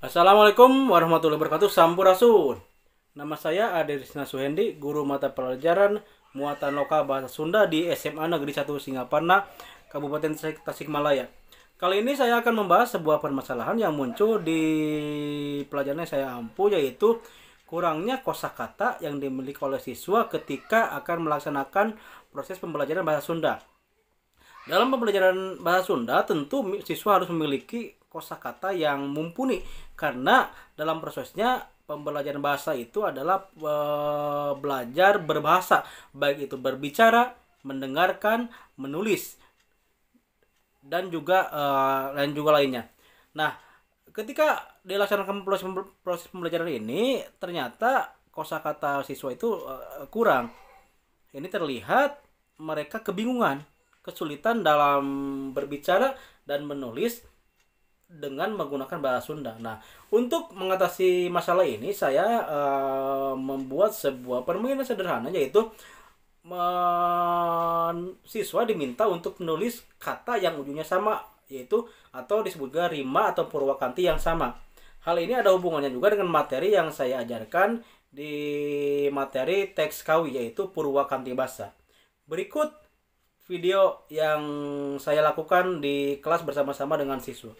Assalamualaikum warahmatullahi wabarakatuh. Sampurasun. Nama saya Ade Risna Suhendi, guru mata pelajaran muatan lokal bahasa Sunda di SMA Negeri 1 Singaparna, Kabupaten Tasikmalaya. Kali ini saya akan membahas sebuah permasalahan yang muncul di pelajaran yang saya ampu, yaitu kurangnya kosakata yang dimiliki oleh siswa ketika akan melaksanakan proses pembelajaran bahasa Sunda. Dalam pembelajaran bahasa Sunda, tentu siswa harus memiliki kosakata yang mumpuni, karena dalam prosesnya pembelajaran bahasa itu adalah belajar berbahasa, baik itu berbicara, mendengarkan, menulis, dan juga lainnya. Nah, ketika dilaksanakan proses pembelajaran ini, ternyata kosakata siswa itu kurang. Ini terlihat mereka kebingungan, kesulitan dalam berbicara dan menulis dengan menggunakan bahasa Sunda. Nah, untuk mengatasi masalah ini, saya membuat sebuah permainan sederhana, yaitu siswa diminta untuk menulis kata yang ujungnya sama, yaitu atau disebutkan rima atau purwakanti yang sama. Hal ini ada hubungannya juga dengan materi yang saya ajarkan di materi teks kawi, yaitu purwakanti basa. Berikut video yang saya lakukan di kelas bersama-sama dengan siswa.